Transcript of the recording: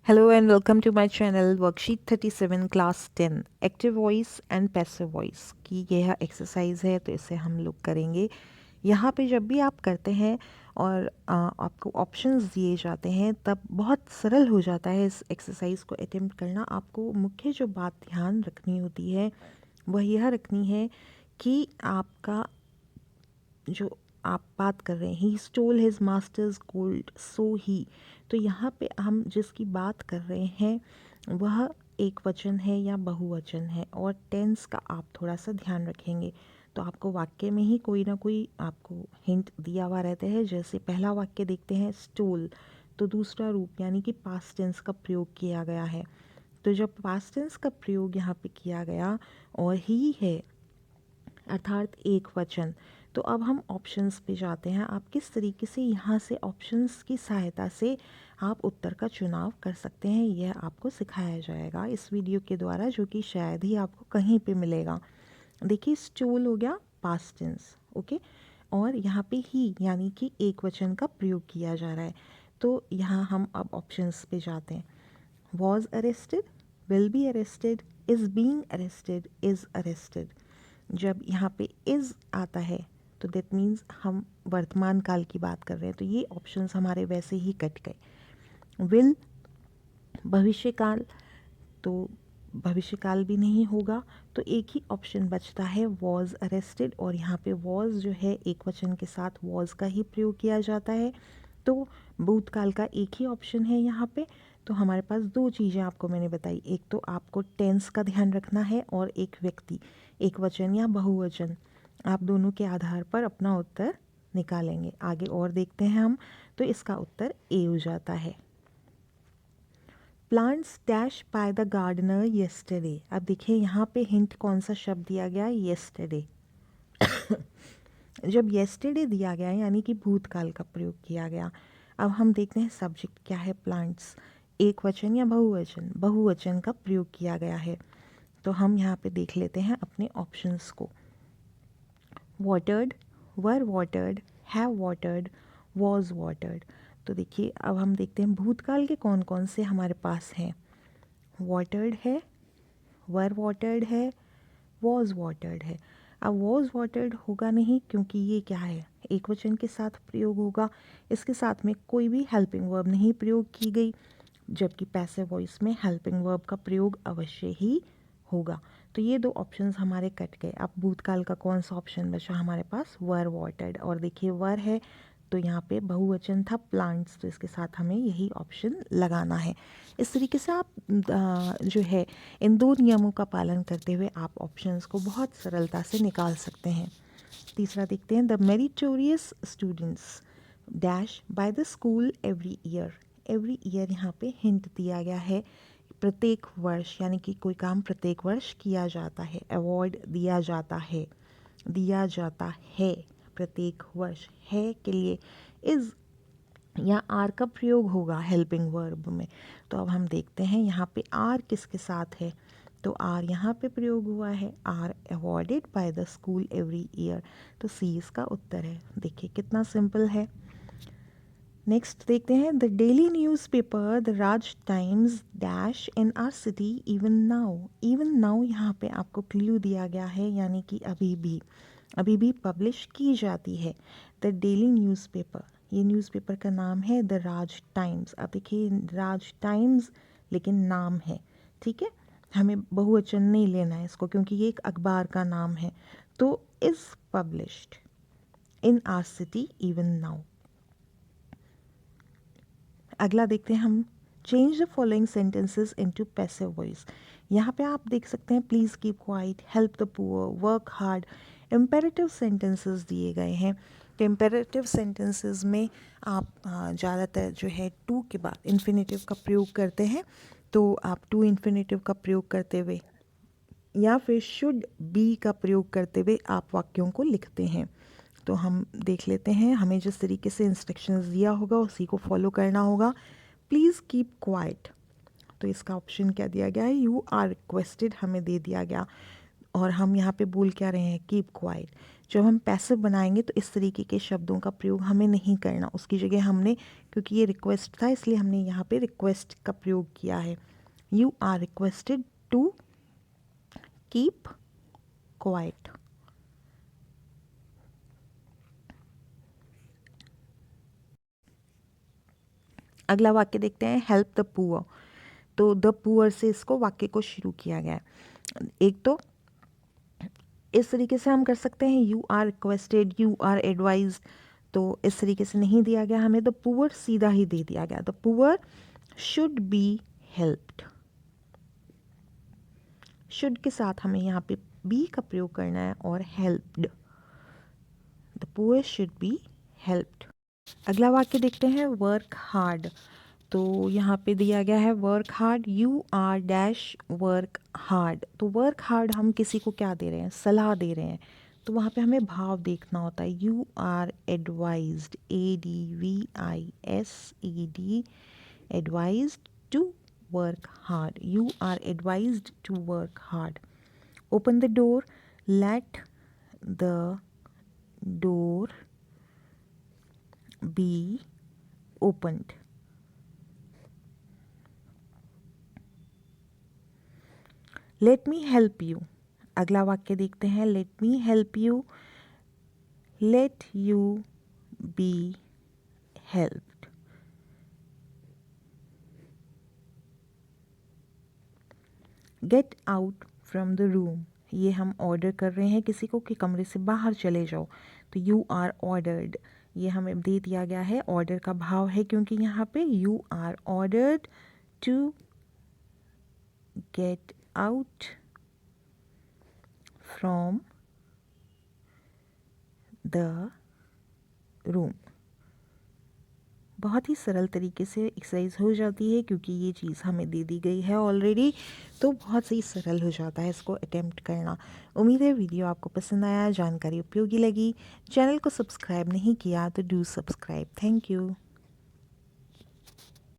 Hello and welcome to my channel worksheet 37 class 10 active voice and passive voice की यह exercise है। तो इसे हम लोग करेंगे। यहाँ पे जब भी आप करते हैं और आपको ऑप्शंस दिए जाते हैं तब बहुत सरल हो जाता है इस एक्सरसाइज को अटेम्प्ट करना। आपको मुख्य जो बात ध्यान रखनी होती है वह यह रखनी है कि आपका जो आप बात कर रहे हैं he stole his master's gold so he, तो यहाँ पे हम जिसकी बात कर रहे हैं वह एक वचन है या बहुवचन है और टेंस का आप थोड़ा सा ध्यान रखेंगे। तो आपको वाक्य में ही कोई ना कोई आपको हिंट दिया हुआ रहता है। जैसे पहला वाक्य देखते हैं स्टोल, तो दूसरा रूप यानी कि पास्ट टेंस का प्रयोग किया गया है। तो जब पास्ट टेंस का प्रयोग यहाँ पे किया गया और ही है अर्थात एक वचन, तो अब हम ऑप्शंस पे जाते हैं। आप किस तरीके से यहाँ से ऑप्शंस की सहायता से आप उत्तर का चुनाव कर सकते हैं यह आपको सिखाया जाएगा इस वीडियो के द्वारा, जो कि शायद ही आपको कहीं पे मिलेगा। देखिए स्टूल हो गया पास्ट टेंस, ओके, और यहाँ पे ही यानी कि एक वचन का प्रयोग किया जा रहा है। तो यहाँ हम अब ऑप्शंस पे जाते हैं। Was arrested, will be arrested, is being arrested, is arrested. जब यहाँ पे इज़ आता है तो दैट मीन्स हम वर्तमान काल की बात कर रहे हैं, तो ये ऑप्शंस हमारे वैसे ही कट गए। विल भविष्यकाल, तो भविष्यकाल भी नहीं होगा, तो एक ही ऑप्शन बचता है वॉज अरेस्टेड, और यहाँ पे वॉज जो है एक वचन के साथ वॉज का ही प्रयोग किया जाता है। तो भूतकाल का एक ही ऑप्शन है यहाँ पे। तो हमारे पास दो चीज़ें आपको मैंने बताई, एक तो आपको टेंस का ध्यान रखना है और एक व्यक्ति, एक वचन या बहुवचन, आप दोनों के आधार पर अपना उत्तर निकालेंगे। आगे और देखते हैं हम, तो इसका उत्तर ए हो जाता है। Plants dash by the gardener yesterday. अब देखिए यहाँ पे हिंट कौन सा शब्द दिया गया, येस्टरडे। जब येस्टरडे दिया गया यानी कि भूतकाल का प्रयोग किया गया। अब हम देखते हैं सब्जेक्ट क्या है, प्लांट्स, एक वचन या बहुवचन, बहुवचन का प्रयोग किया गया है। तो हम यहाँ पे देख लेते हैं अपने ऑप्शंस को। Watered, were watered, have watered, was watered. तो देखिए अब हम देखते हैं भूतकाल के कौन कौन से हमारे पास हैं। वाटर्ड है, वर वाटर्ड है, वॉज वाटर्ड है। अब वॉज वाटर्ड होगा नहीं क्योंकि ये क्या है, एक वचन के साथ प्रयोग होगा, इसके साथ में कोई भी हेल्पिंग वर्ब नहीं प्रयोग की गई, जबकि पैसिव वॉइस में हेल्पिंग वर्ब का प्रयोग अवश्य ही होगा। तो ये दो ऑप्शंस हमारे कट गए। अब भूतकाल का कौन सा ऑप्शन बचा हमारे पास, वर वाटर्ड, और देखिए वर है तो यहाँ पे बहुवचन था प्लांट्स, तो इसके साथ हमें यही ऑप्शन लगाना है। इस तरीके से आप जो है इन दो नियमों का पालन करते हुए आप ऑप्शंस को बहुत सरलता से निकाल सकते हैं। तीसरा देखते हैं, the meritorious students dash by the school every year. Every year यहाँ पे हिंट दिया गया है, प्रत्येक वर्ष, यानी कि कोई काम प्रत्येक वर्ष किया जाता है, अवार्ड दिया जाता है, दिया जाता है प्रत्येक वर्ष, है के लिए इज़ या आर का प्रयोग होगा हेल्पिंग वर्ब में। तो अब हम देखते हैं यहाँ पे आर किसके साथ है, तो आर यहाँ पे प्रयोग हुआ है, are awarded by the school every year. तो सी इसका उत्तर है। देखिए कितना सिंपल है। नेक्स्ट देखते हैं, the daily news paper the Raj times dash in are city even now. Even now यहाँ पे आपको क्लू दिया गया है, यानी कि अभी भी पब्लिश की जाती है। द डेली न्यूज़पेपर, ये न्यूज़पेपर का नाम है द राज टाइम्स। अब देखिए राज टाइम्स लेकिन नाम है, ठीक है, हमें बहुवचन नहीं लेना है इसको क्योंकि ये एक अखबार का नाम है। तो is published in are city even now. अगला देखते हैं हम, change the following sentences into passive voice. यहाँ पे आप देख सकते हैं please keep quiet, help the poor, work hard, imperative sentences दिए गए हैं। तो इम्पेरेटिव सेंटेंसेस में आप ज़्यादातर जो है टू के बाद इन्फिनेटिव का प्रयोग करते हैं। तो आप टू इन्फिनेटिव का प्रयोग करते हुए या फिर शुड बी का प्रयोग करते हुए आप वाक्यों को लिखते हैं। तो हम देख लेते हैं, हमें जिस तरीके से इंस्ट्रक्शंस दिया होगा उसी को फॉलो करना होगा। प्लीज़ कीप क्वाइट, तो इसका ऑप्शन क्या दिया गया है, यू आर रिक्वेस्टेड हमें दे दिया गया। और हम यहाँ पे बोल क्या रहे हैं, कीप क्वाइट। जब हम पैसिव बनाएंगे तो इस तरीके के शब्दों का प्रयोग हमें नहीं करना, उसकी जगह हमने, क्योंकि ये रिक्वेस्ट था इसलिए हमने यहाँ पे रिक्वेस्ट का प्रयोग किया है। You are requested to keep quiet. अगला वाक्य देखते हैं, हेल्प द पुअर। तो द पुअर से इसको वाक्य को शुरू किया गया है। एक तो इस तरीके से हम कर सकते हैं, you are requested, you are advise, तो इस तरीके से नहीं दिया गया हमें, द पुअर सीधा ही दे दिया गया, the poor should be helped. Should के साथ हमें यहाँ पे बी का प्रयोग करना है और helped, the poor should be helped. अगला वाक्य देखते हैं, वर्क हार्ड। तो यहाँ पे दिया गया है work hard, you are dash work hard. तो वर्क हार्ड हम किसी को क्या दे रहे हैं, सलाह दे रहे हैं, तो वहाँ पे हमें भाव देखना होता है। You are advised, ADVISED, advised to work hard, you are advised to work hard. Open the door, let the door be opened. Let me help you. अगला वाक्य देखते हैं, let me help you, let you be helped. Get out from the room. ये हम order कर रहे हैं किसी को कि कमरे से बाहर चले जाओ, तो you are ordered, ये हमें दे दिया गया है, ऑर्डर का भाव है क्योंकि यहाँ पे you are ordered to get out from the room। बहुत ही सरल तरीके से एक्सरसाइज हो जाती है क्योंकि ये चीज़ हमें दे दी गई है ऑलरेडी, तो बहुत ही सरल हो जाता है इसको अटेम्प्ट करना। उम्मीद है वीडियो आपको पसंद आया, जानकारी उपयोगी लगी। चैनल को सब्सक्राइब नहीं किया तो डू सब्सक्राइब। Thank you.